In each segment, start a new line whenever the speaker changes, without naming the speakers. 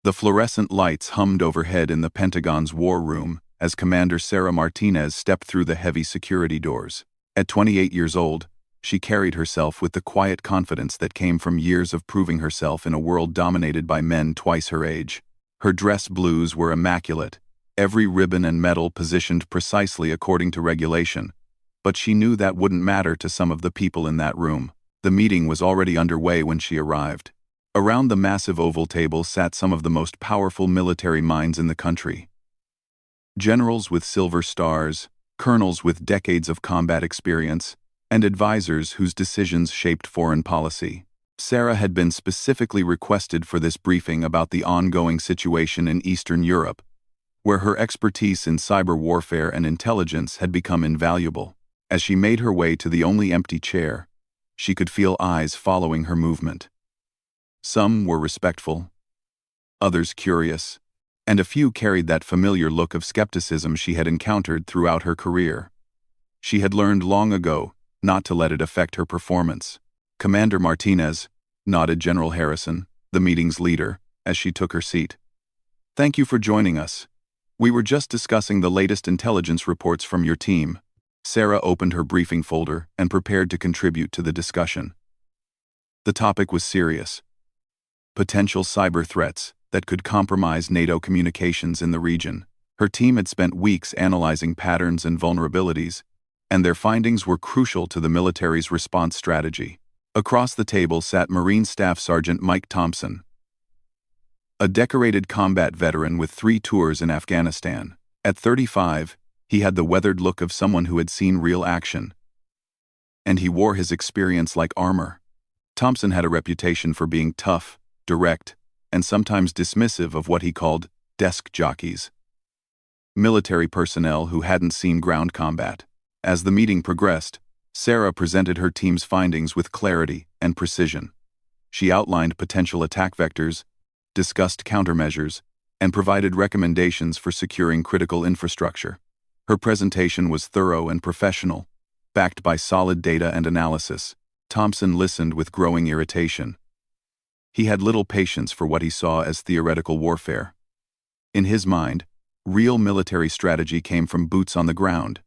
The fluorescent lights hummed overhead in the Pentagon's war room as Commander Sarah Martinez stepped through the heavy security doors. At 28 years old, she carried herself with the quiet confidence that came from years of proving herself in a world dominated by men twice her age. Her dress blues were immaculate, every ribbon and medal positioned precisely according to regulation, but she knew that wouldn't matter to some of the people in that room. The meeting was already underway when she arrived. Around the massive oval table sat some of the most powerful military minds in the country. Generals with silver stars, colonels with decades of combat experience, and advisors whose decisions shaped foreign policy. Sarah had been specifically requested for this briefing about the ongoing situation in Eastern Europe, where her expertise in cyber warfare and intelligence had become invaluable. As she made her way to the only empty chair, she could feel eyes following her movement. Some were respectful, others curious, and a few carried that familiar look of skepticism she had encountered throughout her career. She had learned long ago not to let it affect her performance. "Commander Martinez," nodded General Harrison, the meeting's leader, as she took her seat. "Thank you for joining us. We were just discussing the latest intelligence reports from your team." Sarah opened her briefing folder and prepared to contribute to the discussion. The topic was serious. Potential cyber threats that could compromise NATO communications in the region. Her team had spent weeks analyzing patterns and vulnerabilities, and their findings were crucial to the military's response strategy. Across the table sat Marine Staff Sergeant Mike Thompson, a decorated combat veteran with 3 tours in Afghanistan. At 35, he had the weathered look of someone who had seen real action, and he wore his experience like armor. Thompson had a reputation for being tough, direct, and sometimes dismissive of what he called desk jockeys, military personnel who hadn't seen ground combat. As the meeting progressed, Sarah presented her team's findings with clarity and precision. She outlined potential attack vectors, discussed countermeasures, and provided recommendations for securing critical infrastructure. Her presentation was thorough and professional, backed by solid data and analysis. Thompson listened with growing irritation. He had little patience for what he saw as theoretical warfare. In his mind, real military strategy came from boots on the ground,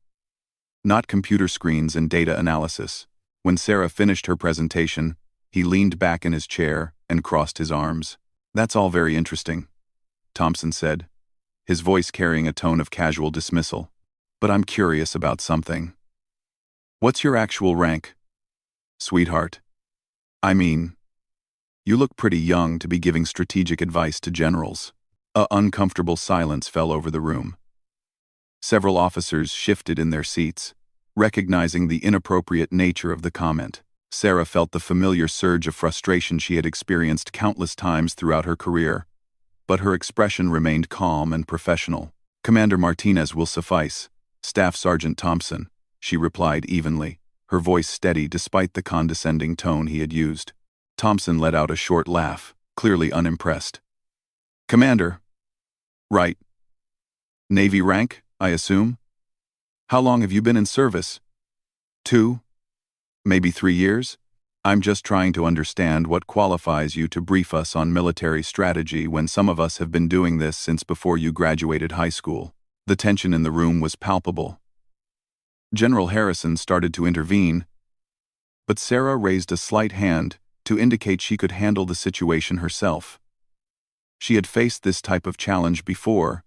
not computer screens and data analysis. When Sarah finished her presentation, he leaned back in his chair and crossed his arms. "That's all very interesting," Thompson said, his voice carrying a tone of casual dismissal. "But I'm curious about something. What's your actual rank, sweetheart? I mean, you look pretty young to be giving strategic advice to generals." An uncomfortable silence fell over the room. Several officers shifted in their seats, recognizing the inappropriate nature of the comment. Sarah felt the familiar surge of frustration she had experienced countless times throughout her career, but her expression remained calm and professional. "Commander Martinez will suffice, Staff Sergeant Thompson," she replied evenly, her voice steady despite the condescending tone he had used. Thompson let out a short laugh, clearly unimpressed. "Commander? Right. Navy rank, I assume? How long have you been in service? 2? Maybe 3 years? I'm just trying to understand what qualifies you to brief us on military strategy when some of us have been doing this since before you graduated high school." The tension in the room was palpable. General Harrison started to intervene, but Sarah raised a slight hand to indicate she could handle the situation herself. She had faced this type of challenge before,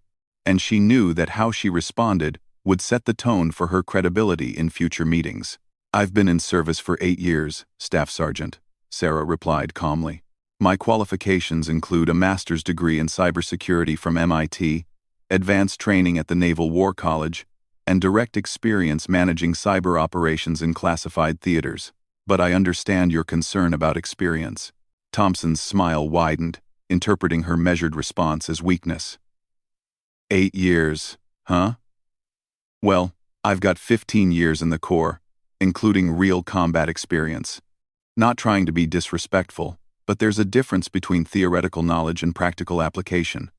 and she knew that how she responded would set the tone for her credibility in future meetings. "I've been in service for 8 years, Staff Sergeant," Sarah replied calmly. "My qualifications include a master's degree in cybersecurity from MIT, advanced training at the Naval War College, and direct experience managing cyber operations in classified theaters. But I understand your concern about experience." Thompson's smile widened, interpreting her measured response as weakness. 8 years, huh? Well, I've got 15 years in the Corps, including real combat experience. Not trying to be disrespectful, but there's a difference between theoretical knowledge and practical application.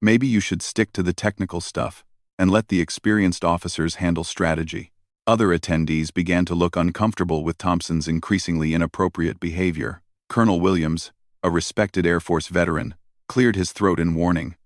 Maybe you should stick to the technical stuff and let the experienced officers handle strategy. Other attendees began to look uncomfortable with Thompson's increasingly inappropriate behavior. Colonel Williams, a respected Air Force veteran, cleared his throat in warning.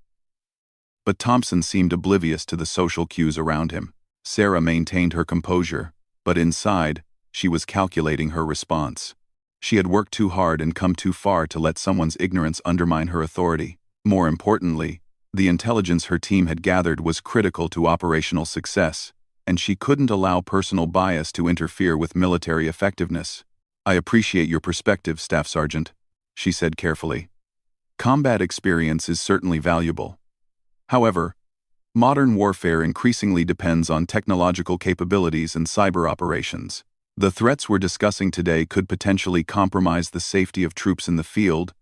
But Thompson seemed oblivious to the social cues around him. Sarah maintained her composure, but inside, she was calculating her response. She had worked too hard and come too far to let someone's ignorance undermine her authority. More importantly, the intelligence her team had gathered was critical to operational success, and she couldn't allow personal bias to interfere with military effectiveness. "I appreciate your perspective, Staff Sergeant," she said carefully. "Combat experience is certainly valuable. However, modern warfare increasingly depends on technological capabilities and cyber operations. The threats we're discussing today could potentially compromise the safety of troops in the field,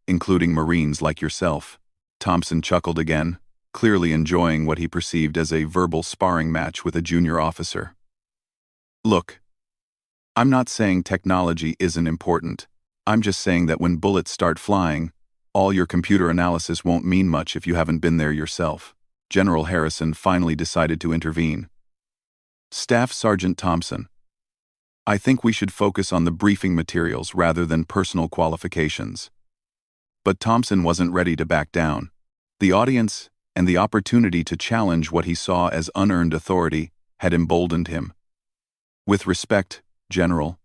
including Marines like yourself." Thompson chuckled again, clearly enjoying what he perceived as a verbal sparring match with a junior officer. "Look, I'm not saying technology isn't important. I'm just saying that when bullets start flying, all your computer analysis won't mean much if you haven't been there yourself." General Harrison finally decided to intervene. "Staff Sergeant Thompson, I think we should focus on the briefing materials rather than personal qualifications." But Thompson wasn't ready to back down. The audience and the opportunity to challenge what he saw as unearned authority had emboldened him. "With respect, General,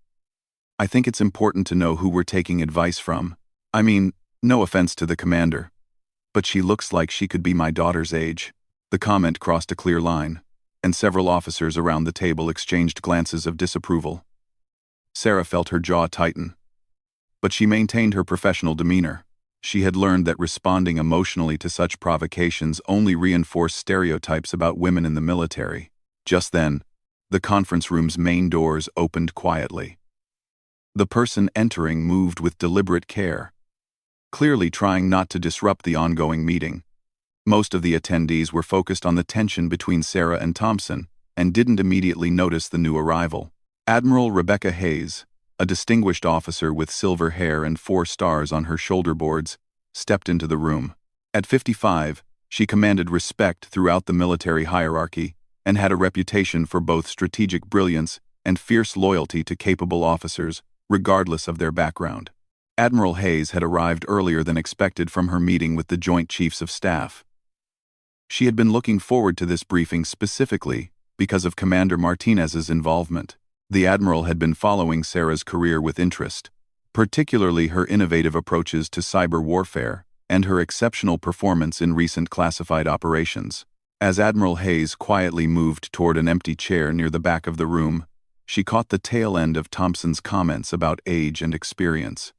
I think it's important to know who we're taking advice from. I mean, no offense to the commander, but she looks like she could be my daughter's age." The comment crossed a clear line, and several officers around the table exchanged glances of disapproval. Sarah felt her jaw tighten, but she maintained her professional demeanor. She had learned that responding emotionally to such provocations only reinforced stereotypes about women in the military. Just then, the conference room's main doors opened quietly. The person entering moved with deliberate care, clearly trying not to disrupt the ongoing meeting. Most of the attendees were focused on the tension between Sarah and Thompson and didn't immediately notice the new arrival. Admiral Rebecca Hayes, a distinguished officer with silver hair and 4 stars on her shoulder boards, stepped into the room. At 55, she commanded respect throughout the military hierarchy and had a reputation for both strategic brilliance and fierce loyalty to capable officers, regardless of their background. Admiral Hayes had arrived earlier than expected from her meeting with the Joint Chiefs of Staff. She had been looking forward to this briefing specifically because of Commander Martinez's involvement. The Admiral had been following Sarah's career with interest, particularly her innovative approaches to cyber warfare and her exceptional performance in recent classified operations. As Admiral Hayes quietly moved toward an empty chair near the back of the room, she caught the tail end of Thompson's comments about age and experience.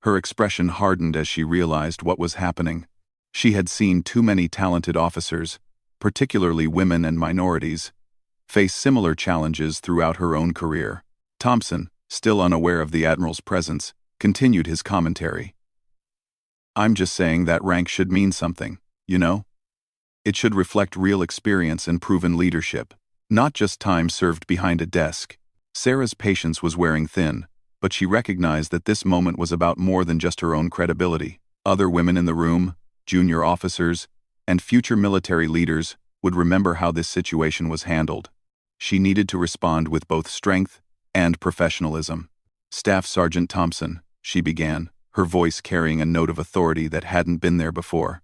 Her expression hardened as she realized what was happening. She had seen too many talented officers, particularly women and minorities, face similar challenges throughout her own career. Thompson, still unaware of the Admiral's presence, continued his commentary. "I'm just saying that rank should mean something, you know? It should reflect real experience and proven leadership, not just time served behind a desk." Sarah's patience was wearing thin, but she recognized that this moment was about more than just her own credibility. Other women in the room, junior officers, and future military leaders would remember how this situation was handled. She needed to respond with both strength and professionalism. "Staff Sergeant Thompson," she began, her voice carrying a note of authority that hadn't been there before.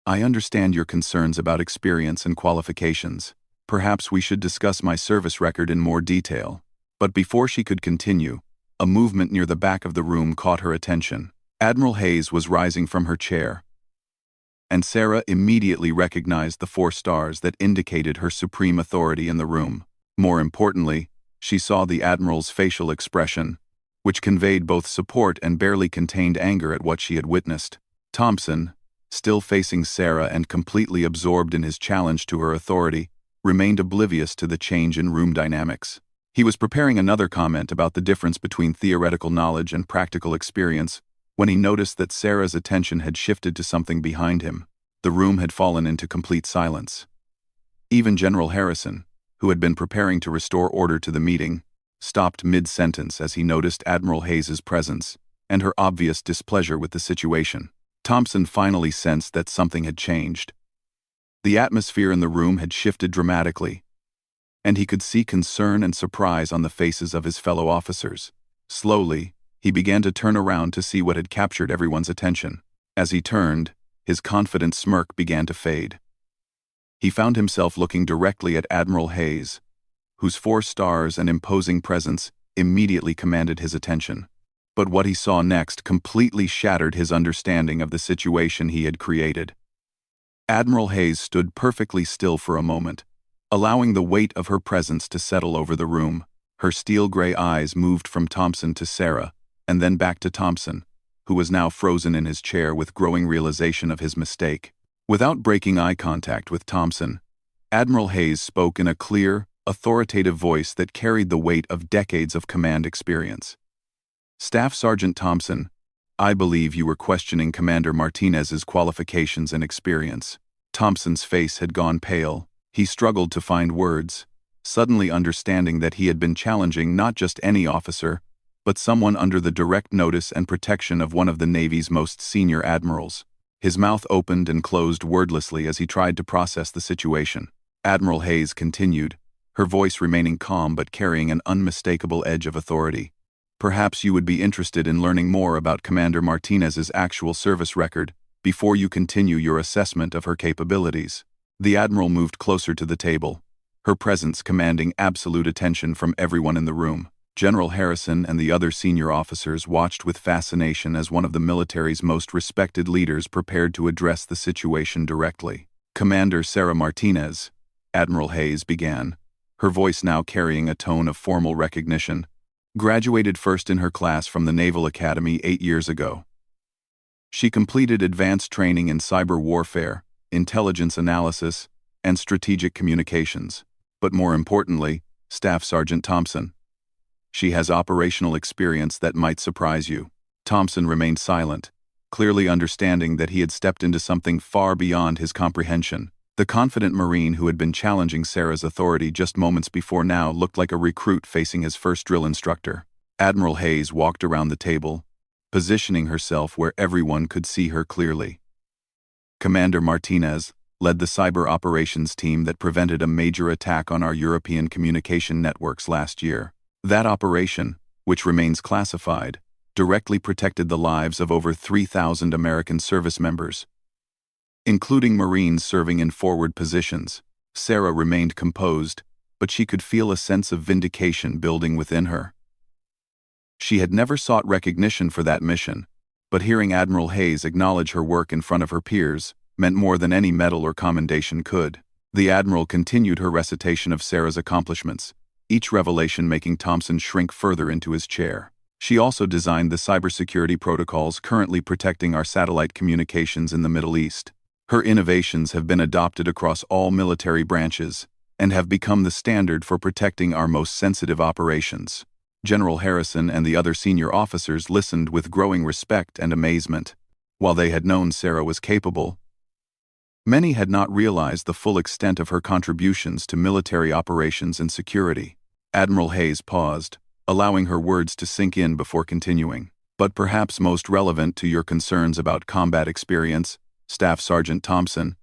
"I understand your concerns about experience and qualifications. Perhaps we should discuss my service record in more detail." But before she could continue, a movement near the back of the room caught her attention. Admiral Hayes was rising from her chair, and Sarah immediately recognized the 4 stars that indicated her supreme authority in the room. More importantly, she saw the Admiral's facial expression, which conveyed both support and barely contained anger at what she had witnessed. Thompson, still facing Sarah and completely absorbed in his challenge to her authority, remained oblivious to the change in room dynamics. He was preparing another comment about the difference between theoretical knowledge and practical experience when he noticed that Sarah's attention had shifted to something behind him. The room had fallen into complete silence. Even General Harrison, who had been preparing to restore order to the meeting, stopped mid-sentence as he noticed Admiral Hayes's presence and her obvious displeasure with the situation. Thompson finally sensed that something had changed. The atmosphere in the room had shifted dramatically, and he could see concern and surprise on the faces of his fellow officers. Slowly, he began to turn around to see what had captured everyone's attention. As he turned, his confident smirk began to fade. He found himself looking directly at Admiral Hayes, whose 4 stars and imposing presence immediately commanded his attention. But what he saw next completely shattered his understanding of the situation he had created. Admiral Hayes stood perfectly still for a moment, allowing the weight of her presence to settle over the room. Her steel-gray eyes moved from Thompson to Sarah, and then back to Thompson, who was now frozen in his chair with growing realization of his mistake. Without breaking eye contact with Thompson, Admiral Hayes spoke in a clear, authoritative voice that carried the weight of decades of command experience. "Staff Sergeant Thompson, I believe you were questioning Commander Martinez's qualifications and experience." Thompson's face had gone pale. He struggled to find words, suddenly understanding that he had been challenging not just any officer, but someone under the direct notice and protection of one of the Navy's most senior admirals. His mouth opened and closed wordlessly as he tried to process the situation. Admiral Hayes continued, her voice remaining calm but carrying an unmistakable edge of authority. "Perhaps you would be interested in learning more about Commander Martinez's actual service record before you continue your assessment of her capabilities." The Admiral moved closer to the table, her presence commanding absolute attention from everyone in the room. General Harrison and the other senior officers watched with fascination as one of the military's most respected leaders prepared to address the situation directly. "Commander Sarah Martinez," Admiral Hayes began, her voice now carrying a tone of formal recognition, "graduated first in her class from the Naval Academy 8 years ago. She completed advanced training in cyber warfare, intelligence analysis, and strategic communications. But more importantly, Staff Sergeant Thompson, she has operational experience that might surprise you." Thompson remained silent, clearly understanding that he had stepped into something far beyond his comprehension. The confident Marine who had been challenging Sarah's authority just moments before now looked like a recruit facing his first drill instructor. Admiral Hayes walked around the table, positioning herself where everyone could see her clearly. "Commander Martinez led the cyber operations team that prevented a major attack on our European communication networks last year. That operation, which remains classified, directly protected the lives of over 3,000 American service members, including Marines serving in forward positions." Sarah remained composed, but she could feel a sense of vindication building within her. She had never sought recognition for that mission, but hearing Admiral Hayes acknowledge her work in front of her peers meant more than any medal or commendation could. The Admiral continued her recitation of Sarah's accomplishments, each revelation making Thompson shrink further into his chair. She also designed the cybersecurity protocols currently protecting our satellite communications in the Middle East. Her innovations have been adopted across all military branches and have become the standard for protecting our most sensitive operations. General Harrison and the other senior officers listened with growing respect and amazement. While they had known Sarah was capable, many had not realized the full extent of her contributions to military operations and security. Admiral Hayes paused, allowing her words to sink in before continuing. "But perhaps most relevant to your concerns about combat experience, Staff Sergeant Thompson,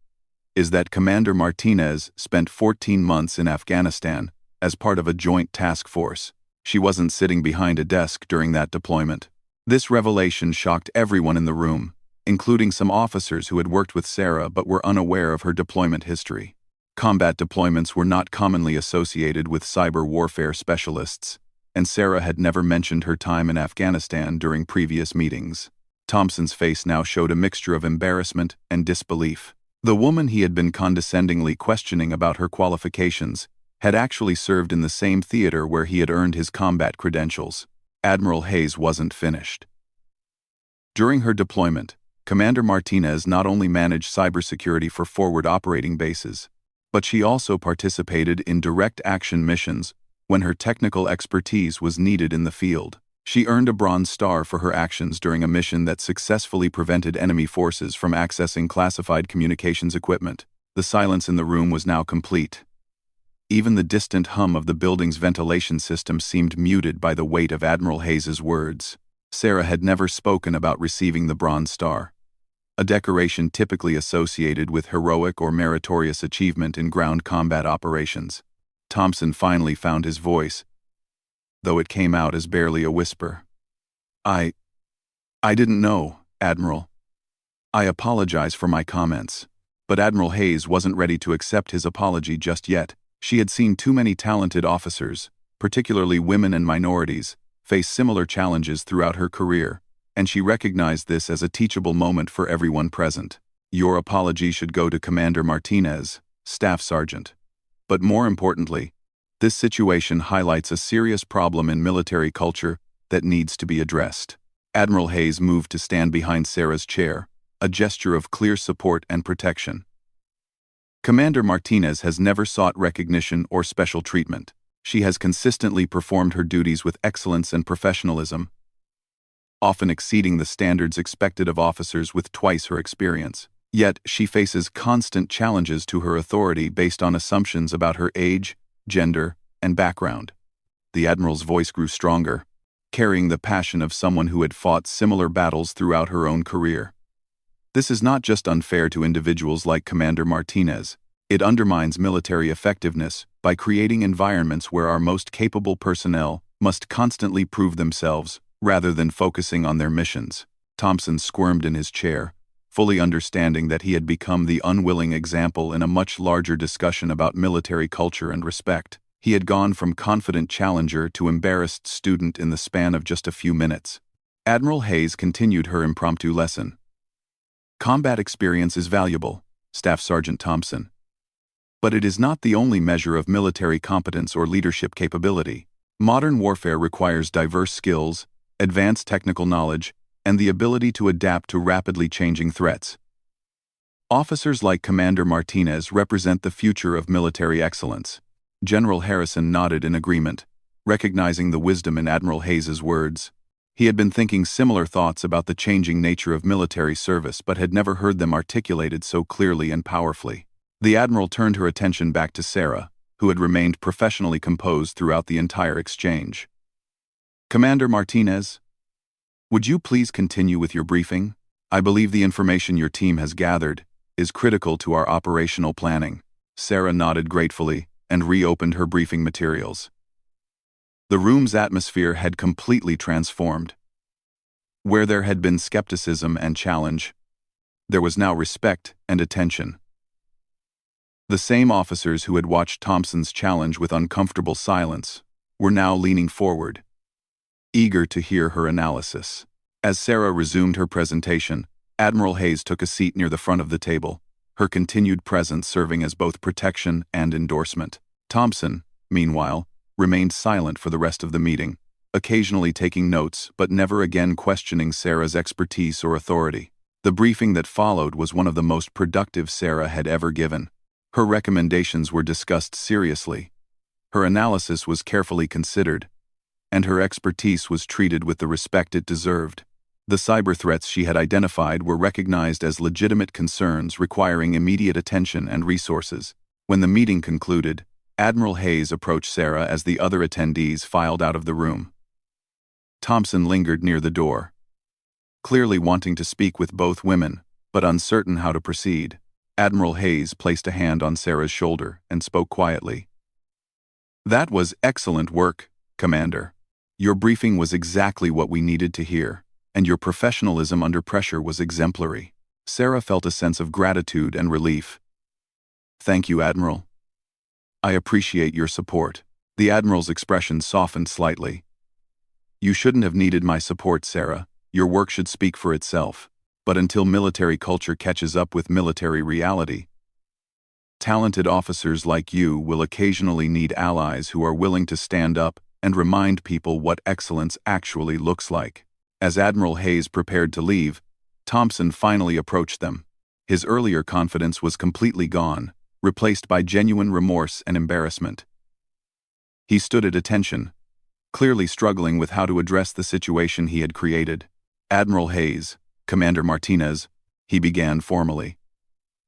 is that Commander Martinez spent 14 months in Afghanistan as part of a joint task force. She wasn't sitting behind a desk during that deployment." This revelation shocked everyone in the room, including some officers who had worked with Sarah but were unaware of her deployment history. Combat deployments were not commonly associated with cyber warfare specialists, and Sarah had never mentioned her time in Afghanistan during previous meetings. Thompson's face now showed a mixture of embarrassment and disbelief. The woman he had been condescendingly questioning about her qualifications had actually served in the same theater where he had earned his combat credentials. Admiral Hayes wasn't finished. During her deployment, Commander Martinez not only managed cybersecurity for forward operating bases, but she also participated in direct action missions when her technical expertise was needed in the field. She earned a Bronze Star for her actions during a mission that successfully prevented enemy forces from accessing classified communications equipment. The silence in the room was now complete. Even the distant hum of the building's ventilation system seemed muted by the weight of Admiral Hayes's words. Sarah had never spoken about receiving the Bronze Star, a decoration typically associated with heroic or meritorious achievement in ground combat operations. Thompson finally found his voice, though it came out as barely a whisper. I didn't know, Admiral. I apologize for my comments. But Admiral Hayes wasn't ready to accept his apology just yet. She had seen too many talented officers, particularly women and minorities, face similar challenges throughout her career, and she recognized this as a teachable moment for everyone present. Your apology should go to Commander Martinez, Staff Sergeant. But more importantly, this situation highlights a serious problem in military culture that needs to be addressed. Admiral Hayes moved to stand behind Sarah's chair, a gesture of clear support and protection. Commander Martinez has never sought recognition or special treatment. She has consistently performed her duties with excellence and professionalism, often exceeding the standards expected of officers with twice her experience. Yet, she faces constant challenges to her authority based on assumptions about her age, gender, and background. The Admiral's voice grew stronger, carrying the passion of someone who had fought similar battles throughout her own career. This is not just unfair to individuals like Commander Martinez. It undermines military effectiveness by creating environments where our most capable personnel must constantly prove themselves rather than focusing on their missions. Thompson squirmed in his chair, fully understanding that he had become the unwilling example in a much larger discussion about military culture and respect. He had gone from confident challenger to embarrassed student in the span of just a few minutes. Admiral Hayes continued her impromptu lesson. Combat experience is valuable, Staff Sergeant Thompson. But it is not the only measure of military competence or leadership capability. Modern warfare requires diverse skills, advanced technical knowledge, and the ability to adapt to rapidly changing threats. Officers like Commander Martinez represent the future of military excellence. General Harrison nodded in agreement, recognizing the wisdom in Admiral Hayes's words. He had been thinking similar thoughts about the changing nature of military service but had never heard them articulated so clearly and powerfully. The Admiral turned her attention back to Sarah, who had remained professionally composed throughout the entire exchange. Commander Martinez, would you please continue with your briefing? I believe the information your team has gathered is critical to our operational planning. Sarah nodded gratefully and reopened her briefing materials. The room's atmosphere had completely transformed. Where there had been skepticism and challenge, there was now respect and attention. The same officers who had watched Thompson's challenge with uncomfortable silence were now leaning forward, eager to hear her analysis. As Sarah resumed her presentation, Admiral Hayes took a seat near the front of the table, her continued presence serving as both protection and endorsement. Thompson, meanwhile, remained silent for the rest of the meeting, occasionally taking notes but never again questioning Sarah's expertise or authority. The briefing that followed was one of the most productive Sarah had ever given. Her recommendations were discussed seriously, her analysis was carefully considered, and her expertise was treated with the respect it deserved. The cyber threats she had identified were recognized as legitimate concerns requiring immediate attention and resources. When the meeting concluded, Admiral Hayes approached Sarah as the other attendees filed out of the room. Thompson lingered near the door, clearly wanting to speak with both women, but uncertain how to proceed. Admiral Hayes placed a hand on Sarah's shoulder and spoke quietly. That was excellent work, Commander. Your briefing was exactly what we needed to hear, and your professionalism under pressure was exemplary. Sarah felt a sense of gratitude and relief. Thank you, Admiral. I appreciate your support. The Admiral's expression softened slightly. You shouldn't have needed my support, Sarah. Your work should speak for itself. But until military culture catches up with military reality, talented officers like you will occasionally need allies who are willing to stand up and remind people what excellence actually looks like. As Admiral Hayes prepared to leave, Thompson finally approached them. His earlier confidence was completely gone, replaced by genuine remorse and embarrassment. He stood at attention, clearly struggling with how to address the situation he had created. Admiral Hayes, Commander Martinez, he began formally.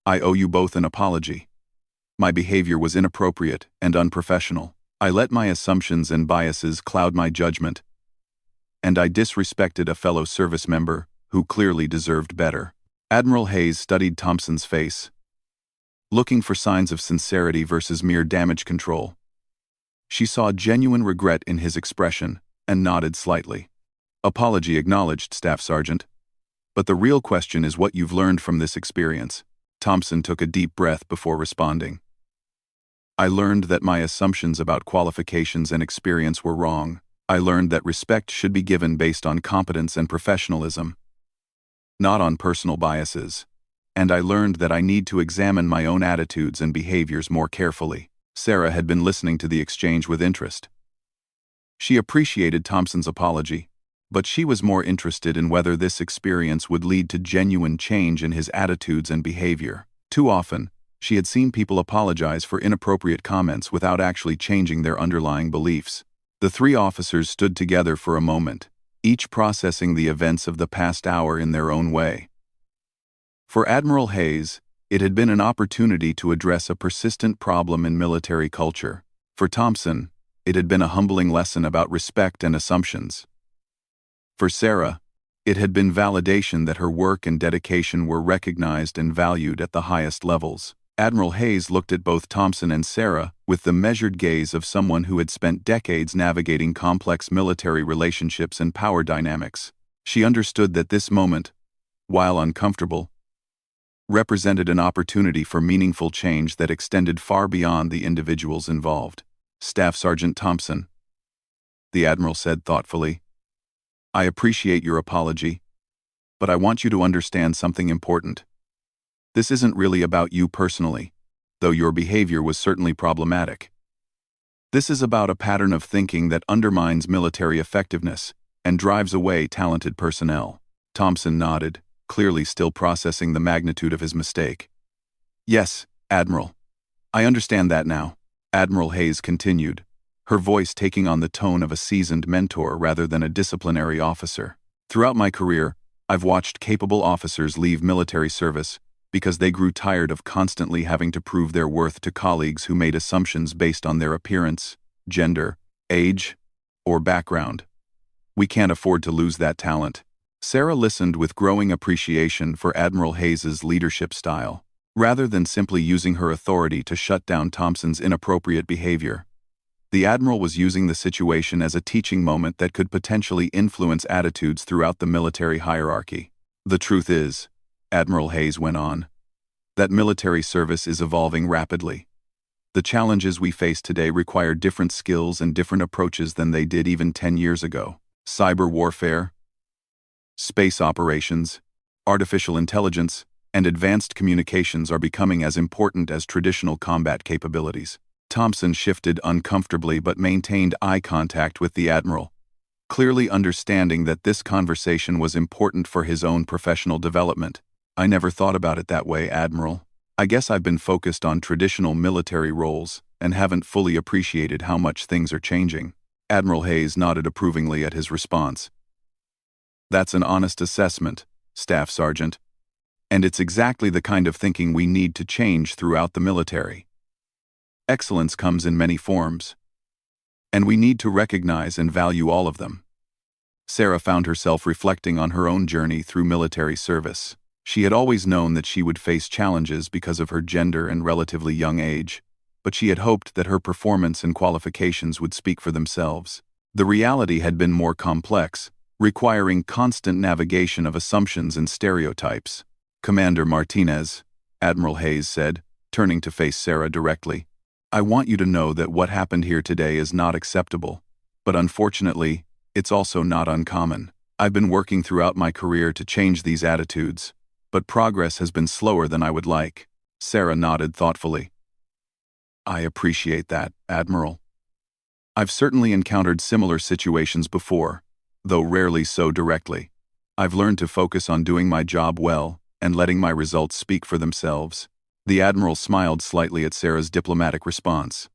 I owe you both an apology. My behavior was inappropriate and unprofessional. I let my assumptions and biases cloud my judgment, and I disrespected a fellow service member who clearly deserved better. Admiral Hayes studied Thompson's face, looking for signs of sincerity versus mere damage control. She saw genuine regret in his expression and nodded slightly. Apology acknowledged, Staff Sergeant. But the real question is what you've learned from this experience. Thompson took a deep breath before responding. I learned that my assumptions about qualifications and experience were wrong. I learned that respect should be given based on competence and professionalism, not on personal biases. And I learned that I need to examine my own attitudes and behaviors more carefully. Sarah had been listening to the exchange with interest. She appreciated Thompson's apology, but she was more interested in whether this experience would lead to genuine change in his attitudes and behavior. Too often, she had seen people apologize for inappropriate comments without actually changing their underlying beliefs. The three officers stood together for a moment, each processing the events of the past hour in their own way. For Admiral Hayes, it had been an opportunity to address a persistent problem in military culture. For Thompson, it had been a humbling lesson about respect and assumptions. For Sarah, it had been validation that her work and dedication were recognized and valued at the highest levels. Admiral Hayes looked at both Thompson and Sarah with the measured gaze of someone who had spent decades navigating complex military relationships and power dynamics. She understood that this moment, while uncomfortable, represented an opportunity for meaningful change that extended far beyond the individuals involved. Staff Sergeant Thompson, the Admiral said thoughtfully, I appreciate your apology, but I want you to understand something important. This isn't really about you personally, though your behavior was certainly problematic. This is about a pattern of thinking that undermines military effectiveness and drives away talented personnel. Thompson nodded, clearly still processing the magnitude of his mistake. Yes, Admiral. I understand that now, Admiral Hayes continued, her voice taking on the tone of a seasoned mentor rather than a disciplinary officer. Throughout my career, I've watched capable officers leave military service because they grew tired of constantly having to prove their worth to colleagues who made assumptions based on their appearance, gender, age, or background. We can't afford to lose that talent. Sarah listened with growing appreciation for Admiral Hayes's leadership style. Rather than simply using her authority to shut down Thompson's inappropriate behavior, the Admiral was using the situation as a teaching moment that could potentially influence attitudes throughout the military hierarchy. The truth is, Admiral Hayes went on, that military service is evolving rapidly. The challenges we face today require different skills and different approaches than they did even 10 years ago. Cyber warfare, space operations, artificial intelligence, and advanced communications are becoming as important as traditional combat capabilities. Thompson shifted uncomfortably but maintained eye contact with the Admiral, clearly understanding that this conversation was important for his own professional development. I never thought about it that way, Admiral. I guess I've been focused on traditional military roles and haven't fully appreciated how much things are changing. Admiral Hayes nodded approvingly at his response. That's an honest assessment, Staff Sergeant. And it's exactly the kind of thinking we need to change throughout the military. Excellence comes in many forms, and we need to recognize and value all of them. Sarah found herself reflecting on her own journey through military service. She had always known that she would face challenges because of her gender and relatively young age, but she had hoped that her performance and qualifications would speak for themselves. The reality had been more complex, requiring constant navigation of assumptions and stereotypes. Commander Martinez, Admiral Hayes said, turning to face Sarah directly, I want you to know that what happened here today is not acceptable, but unfortunately, it's also not uncommon. I've been working throughout my career to change these attitudes, but progress has been slower than I would like. Sarah nodded thoughtfully. I appreciate that, Admiral. I've certainly encountered similar situations before, though rarely so directly. I've learned to focus on doing my job well and letting my results speak for themselves. The Admiral smiled slightly at Sarah's diplomatic response.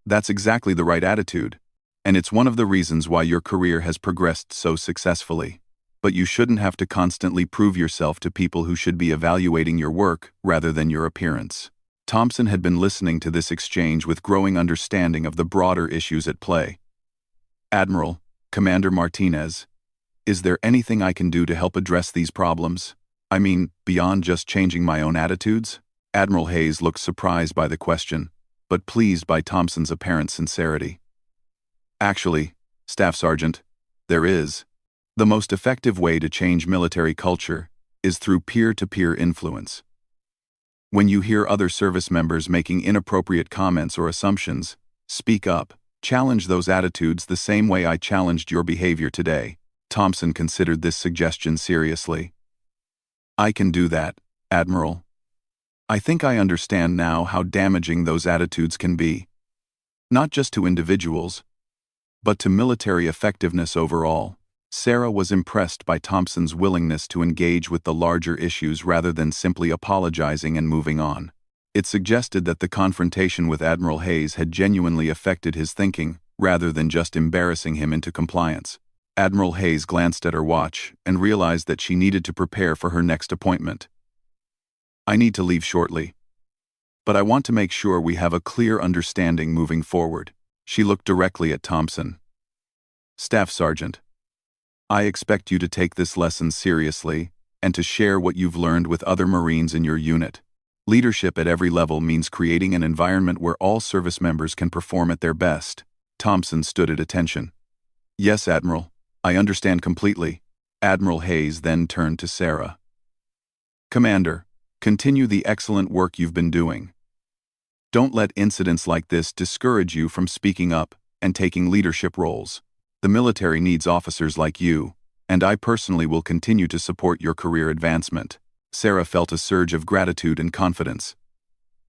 That's exactly the right attitude, and it's one of the reasons why your career has progressed so successfully. But you shouldn't have to constantly prove yourself to people who should be evaluating your work rather than your appearance. Thompson had been listening to this exchange with growing understanding of the broader issues at play. Admiral, Commander Martinez, is there anything I can do to help address these problems? I mean, beyond just changing my own attitudes? Admiral Hayes looked surprised by the question, but pleased by Thompson's apparent sincerity. Actually, Staff Sergeant, there is. The most effective way to change military culture is through peer-to-peer influence. When you hear other service members making inappropriate comments or assumptions, speak up. Challenge those attitudes the same way I challenged your behavior today. Thompson considered this suggestion seriously. I can do that, Admiral. I think I understand now how damaging those attitudes can be. Not just to individuals, but to military effectiveness overall. Sarah was impressed by Thompson's willingness to engage with the larger issues rather than simply apologizing and moving on. It suggested that the confrontation with Admiral Hayes had genuinely affected his thinking, rather than just embarrassing him into compliance. Admiral Hayes glanced at her watch and realized that she needed to prepare for her next appointment. I need to leave shortly, but I want to make sure we have a clear understanding moving forward. She looked directly at Thompson. Staff Sergeant, I expect you to take this lesson seriously and to share what you've learned with other Marines in your unit. Leadership at every level means creating an environment where all service members can perform at their best. Thompson stood at attention. Yes, Admiral, I understand completely. Admiral Hayes then turned to Sarah. Commander, continue the excellent work you've been doing. Don't let incidents like this discourage you from speaking up and taking leadership roles. The military needs officers like you, and I personally will continue to support your career advancement. Sarah felt a surge of gratitude and confidence.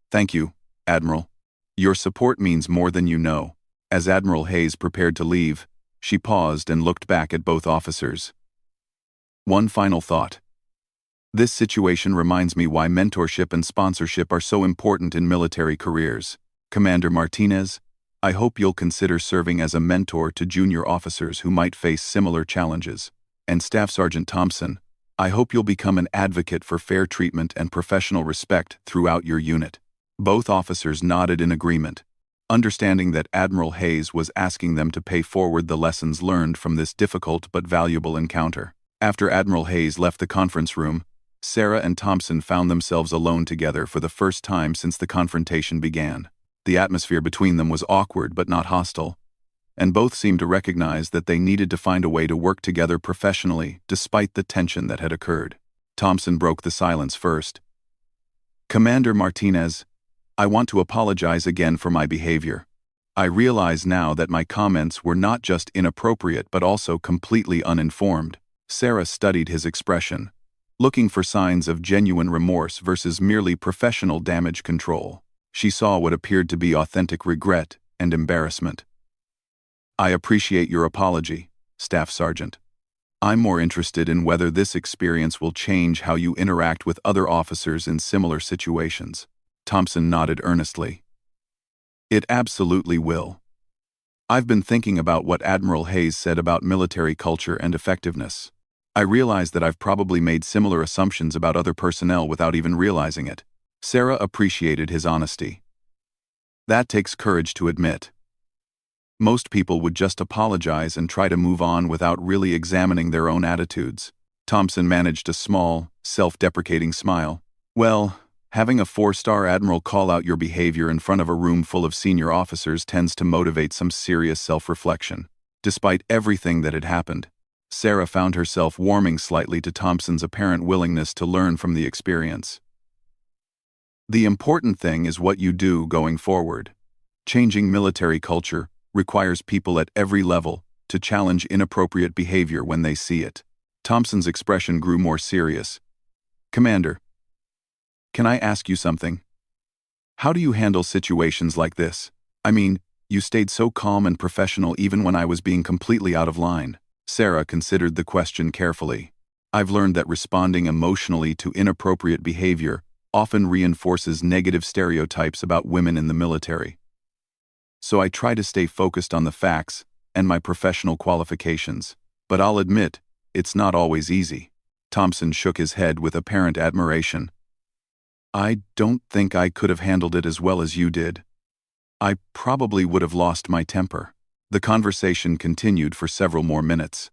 Thank you, Admiral. Your support means more than you know. As Admiral Hayes prepared to leave, she paused and looked back at both officers. One final thought. This situation reminds me why mentorship and sponsorship are so important in military careers. Commander Martinez, I hope you'll consider serving as a mentor to junior officers who might face similar challenges. And Staff Sergeant Thompson, I hope you'll become an advocate for fair treatment and professional respect throughout your unit. Both officers nodded in agreement, understanding that Admiral Hayes was asking them to pay forward the lessons learned from this difficult but valuable encounter. After Admiral Hayes left the conference room, Sarah and Thompson found themselves alone together for the first time since the confrontation began. The atmosphere between them was awkward but not hostile, and both seemed to recognize that they needed to find a way to work together professionally despite the tension that had occurred. Thompson broke the silence first. Commander Martinez, I want to apologize again for my behavior. I realize now that my comments were not just inappropriate but also completely uninformed. Sarah studied his expression, looking for signs of genuine remorse versus merely professional damage control. She saw what appeared to be authentic regret and embarrassment. I appreciate your apology, Staff Sergeant. I'm more interested in whether this experience will change how you interact with other officers in similar situations. Thompson nodded earnestly. It absolutely will. I've been thinking about what Admiral Hayes said about military culture and effectiveness. I realize that I've probably made similar assumptions about other personnel without even realizing it. Sarah appreciated his honesty. That takes courage to admit. Most people would just apologize and try to move on without really examining their own attitudes. Thompson managed a small, self-deprecating smile. Well, having a 4-star admiral call out your behavior in front of a room full of senior officers tends to motivate some serious self-reflection. Despite everything that had happened, Sarah found herself warming slightly to Thompson's apparent willingness to learn from the experience. The important thing is what you do going forward. Changing military culture requires people at every level to challenge inappropriate behavior when they see it. Thompson's expression grew more serious. Commander, can I ask you something? How do you handle situations like this? I mean, you stayed so calm and professional even when I was being completely out of line. Sarah considered the question carefully. I've learned that responding emotionally to inappropriate behavior often reinforces negative stereotypes about women in the military. So I try to stay focused on the facts and my professional qualifications. But I'll admit, it's not always easy. Thompson shook his head with apparent admiration. I don't think I could have handled it as well as you did. I probably would have lost my temper. The conversation continued for several more minutes,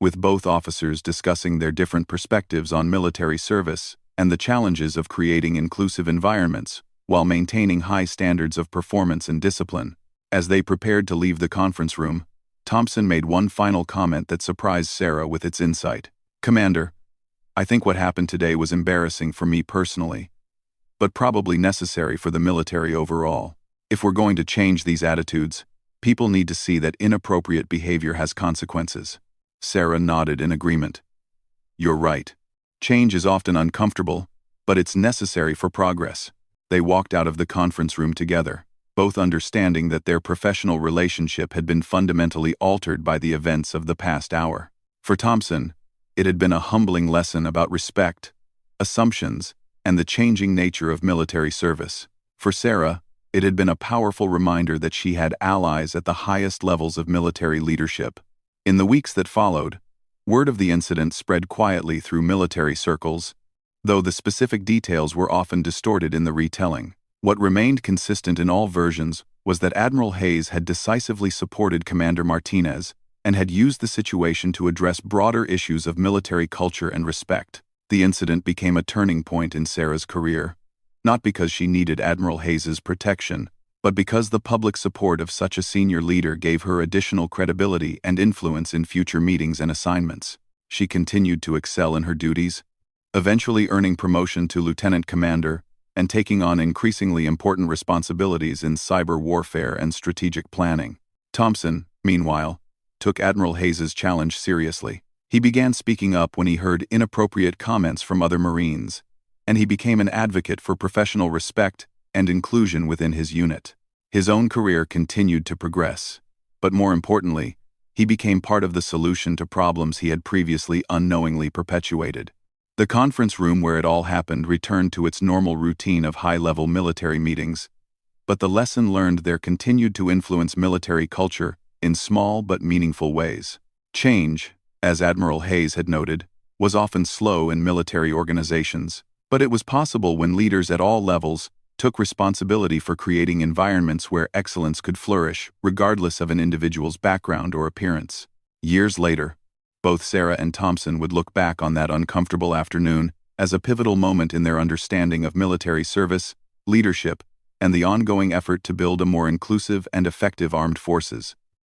with both officers discussing their different perspectives on military service and the challenges of creating inclusive environments while maintaining high standards of performance and discipline. As they prepared to leave the conference room, Thompson made one final comment that surprised Sarah with its insight. Commander, I think what happened today was embarrassing for me personally, but probably necessary for the military overall. If we're going to change these attitudes, people need to see that inappropriate behavior has consequences." Sarah nodded in agreement. "You're right. Change is often uncomfortable, but it's necessary for progress." They walked out of the conference room together, both understanding that their professional relationship had been fundamentally altered by the events of the past hour. For Thompson, it had been a humbling lesson about respect, assumptions, and the changing nature of military service. For Sarah, it had been a powerful reminder that she had allies at the highest levels of military leadership. In the weeks that followed, word of the incident spread quietly through military circles, though the specific details were often distorted in the retelling. What remained consistent in all versions was that Admiral Hayes had decisively supported Commander Martinez and had used the situation to address broader issues of military culture and respect. The incident became a turning point in Sarah's career, not because she needed Admiral Hayes's protection, but because the public support of such a senior leader gave her additional credibility and influence in future meetings and assignments. She continued to excel in her duties, eventually earning promotion to lieutenant commander and taking on increasingly important responsibilities in cyber warfare and strategic planning. Thompson, meanwhile, took Admiral Hayes's challenge seriously. He began speaking up when he heard inappropriate comments from other Marines, and he became an advocate for professional respect and inclusion within his unit. His own career continued to progress, but more importantly, he became part of the solution to problems he had previously unknowingly perpetuated. The conference room where it all happened returned to its normal routine of high-level military meetings, but the lesson learned there continued to influence military culture in small but meaningful ways. Change, as Admiral Hayes had noted, was often slow in military organizations, but it was possible when leaders at all levels took responsibility for creating environments where excellence could flourish, regardless of an individual's background or appearance. Years later, both Sarah and Thompson would look back on that uncomfortable afternoon as a pivotal moment in their understanding of military service, leadership, and the ongoing effort to build a more inclusive and effective armed forces.